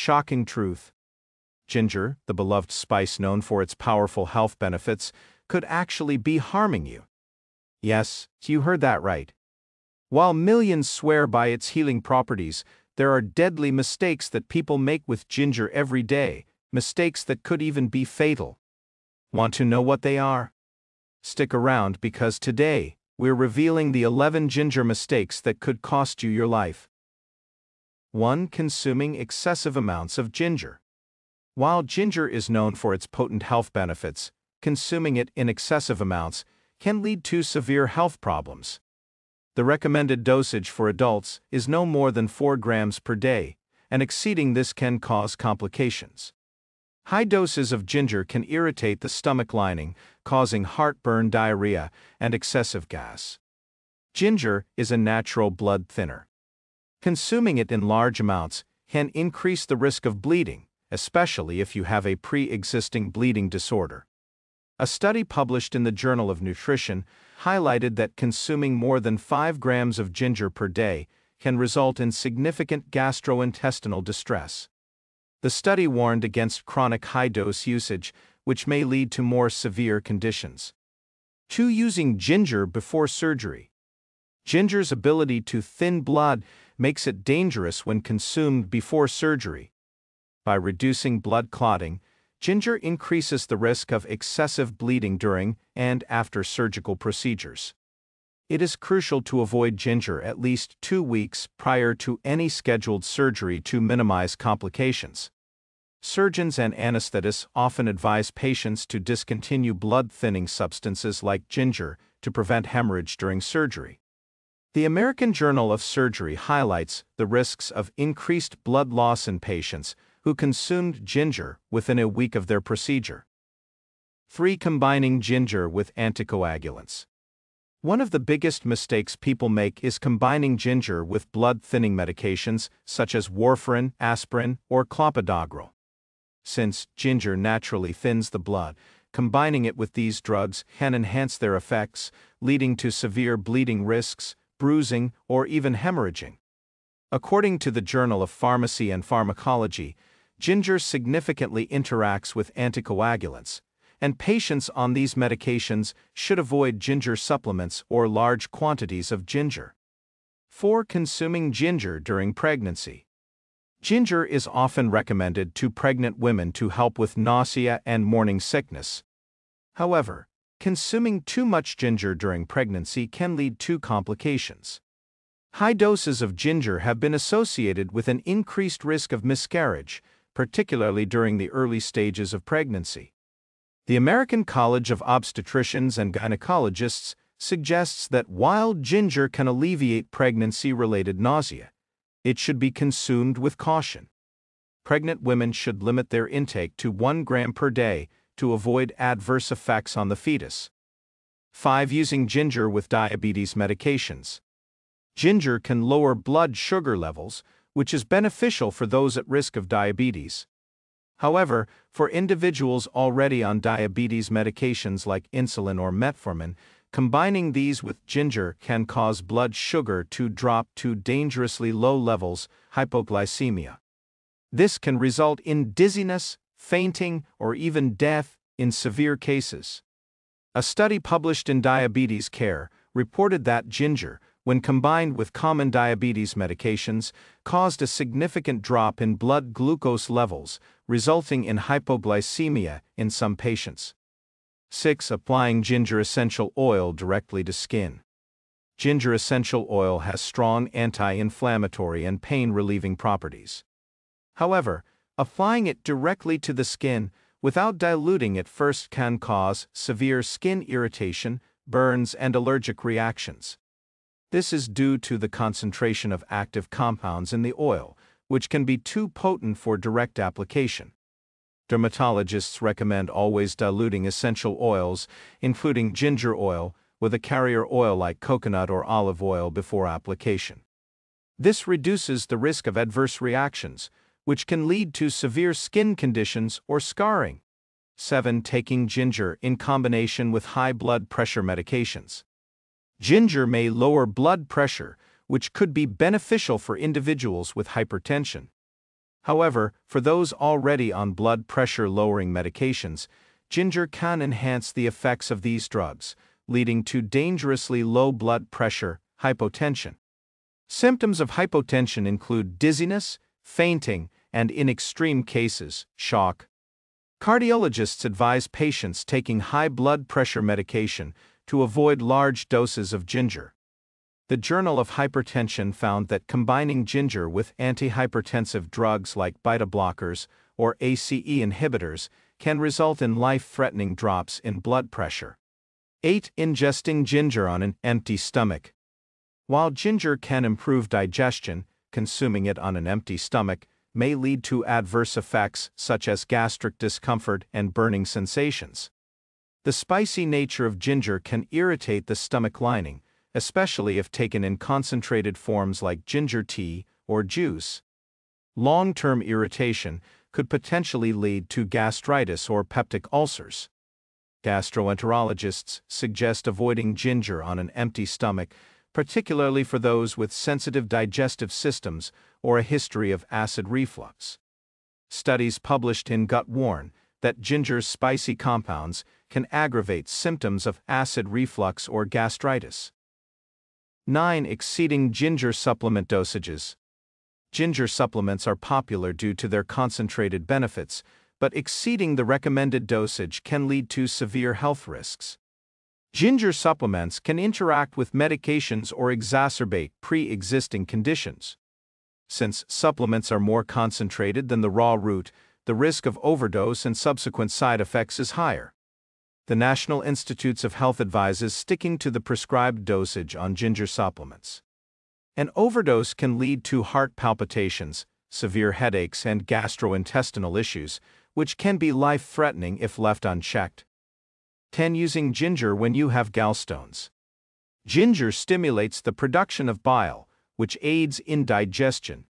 Shocking truth. Ginger, the beloved spice known for its powerful health benefits, could actually be harming you. Yes, you heard that right. While millions swear by its healing properties, there are deadly mistakes that people make with ginger every day, mistakes that could even be fatal. Want to know what they are? Stick around because today, we're revealing the 11 ginger mistakes that could cost you your life. 1. Consuming excessive amounts of ginger. While ginger is known for its potent health benefits, consuming it in excessive amounts can lead to severe health problems. The recommended dosage for adults is no more than 4 grams per day, and exceeding this can cause complications. High doses of ginger can irritate the stomach lining, causing heartburn, diarrhea, and excessive gas. Ginger is a natural blood thinner. Consuming it in large amounts can increase the risk of bleeding, especially if you have a pre-existing bleeding disorder. A study published in the Journal of Nutrition highlighted that consuming more than 5 grams of ginger per day can result in significant gastrointestinal distress. The study warned against chronic high-dose usage, which may lead to more severe conditions. 2. Using ginger before surgery. Ginger's ability to thin blood makes it dangerous when consumed before surgery. By reducing blood clotting, ginger increases the risk of excessive bleeding during and after surgical procedures. It is crucial to avoid ginger at least 2 weeks prior to any scheduled surgery to minimize complications. Surgeons and anesthetists often advise patients to discontinue blood-thinning substances like ginger to prevent hemorrhage during surgery. The American Journal of Surgery highlights the risks of increased blood loss in patients who consumed ginger within a week of their procedure. 3. Combining ginger with anticoagulants. One of the biggest mistakes people make is combining ginger with blood-thinning medications such as warfarin, aspirin, or clopidogrel. Since ginger naturally thins the blood, combining it with these drugs can enhance their effects, leading to severe bleeding risks, bruising, or even hemorrhaging. According to the Journal of Pharmacy and Pharmacology, ginger significantly interacts with anticoagulants, and patients on these medications should avoid ginger supplements or large quantities of ginger. 4. Consuming ginger during pregnancy. Ginger is often recommended to pregnant women to help with nausea and morning sickness. However, consuming too much ginger during pregnancy can lead to complications. High doses of ginger have been associated with an increased risk of miscarriage, particularly during the early stages of pregnancy. The American College of Obstetricians and Gynecologists suggests that while ginger can alleviate pregnancy-related nausea, it should be consumed with caution. Pregnant women should limit their intake to 1 gram per day to avoid adverse effects on the fetus. 5. Using ginger with diabetes medications. Ginger can lower blood sugar levels, which is beneficial for those at risk of diabetes. However, for individuals already on diabetes medications like insulin or metformin, combining these with ginger can cause blood sugar to drop to dangerously low levels, hypoglycemia. This can result in dizziness, fainting, or even death in severe cases. A study published in Diabetes Care reported that ginger, when combined with common diabetes medications, caused a significant drop in blood glucose levels, resulting in hypoglycemia in some patients. 6. Applying ginger essential oil directly to skin. Ginger essential oil has strong anti-inflammatory and pain-relieving properties. However, applying it directly to the skin without diluting it first can cause severe skin irritation, burns, and allergic reactions. This is due to the concentration of active compounds in the oil, which can be too potent for direct application. Dermatologists recommend always diluting essential oils, including ginger oil, with a carrier oil like coconut or olive oil before application. This reduces the risk of adverse reactions, which can lead to severe skin conditions or scarring. 7. Taking ginger in combination with high blood pressure medications. Ginger may lower blood pressure, which could be beneficial for individuals with hypertension. However, for those already on blood pressure-lowering medications, ginger can enhance the effects of these drugs, leading to dangerously low blood pressure, hypotension. Symptoms of hypotension include dizziness, fainting, and in extreme cases, shock. Cardiologists advise patients taking high blood pressure medication to avoid large doses of ginger. The Journal of Hypertension found that combining ginger with antihypertensive drugs like beta blockers or ACE inhibitors can result in life-threatening drops in blood pressure. 8. Ingesting ginger on an empty stomach. While ginger can improve digestion, consuming it on an empty stomach may lead to adverse effects such as gastric discomfort and burning sensations. The spicy nature of ginger can irritate the stomach lining, especially if taken in concentrated forms like ginger tea or juice. Long-term irritation could potentially lead to gastritis or peptic ulcers. Gastroenterologists suggest avoiding ginger on an empty stomach, particularly for those with sensitive digestive systems or a history of acid reflux. Studies published in Gut warn that ginger's spicy compounds can aggravate symptoms of acid reflux or gastritis. 9. Exceeding ginger supplement dosages. Ginger supplements are popular due to their concentrated benefits, but exceeding the recommended dosage can lead to severe health risks. Ginger supplements can interact with medications or exacerbate pre-existing conditions. Since supplements are more concentrated than the raw root, the risk of overdose and subsequent side effects is higher. The National Institutes of Health advises sticking to the prescribed dosage on ginger supplements. An overdose can lead to heart palpitations, severe headaches, and gastrointestinal issues, which can be life-threatening if left unchecked. 10. Using ginger when you have gallstones. Ginger stimulates the production of bile, which aids in digestion.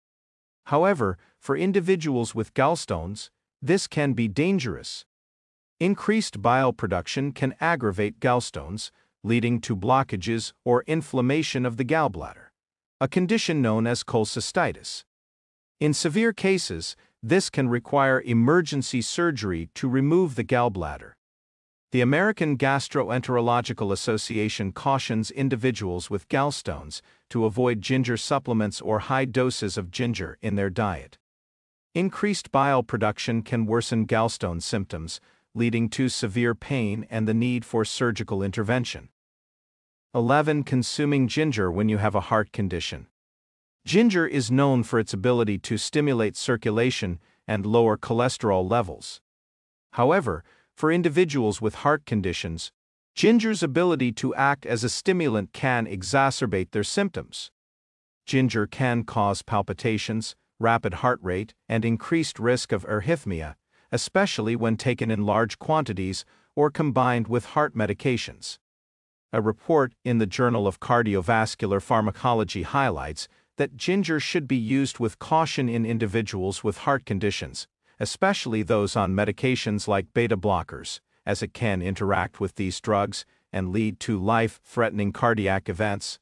However, for individuals with gallstones, this can be dangerous. Increased bile production can aggravate gallstones, leading to blockages or inflammation of the gallbladder, a condition known as cholecystitis. In severe cases, this can require emergency surgery to remove the gallbladder. The American Gastroenterological Association cautions individuals with gallstones to avoid ginger supplements or high doses of ginger in their diet. Increased bile production can worsen gallstone symptoms, leading to severe pain and the need for surgical intervention. 11. Consuming ginger when you have a heart condition. Ginger is known for its ability to stimulate circulation and lower cholesterol levels. However, for individuals with heart conditions, ginger's ability to act as a stimulant can exacerbate their symptoms. Ginger can cause palpitations, rapid heart rate, and increased risk of arrhythmia, especially when taken in large quantities or combined with heart medications. A report in the Journal of Cardiovascular Pharmacology highlights that ginger should be used with caution in individuals with heart conditions, especially those on medications like beta blockers, as it can interact with these drugs and lead to life-threatening cardiac events.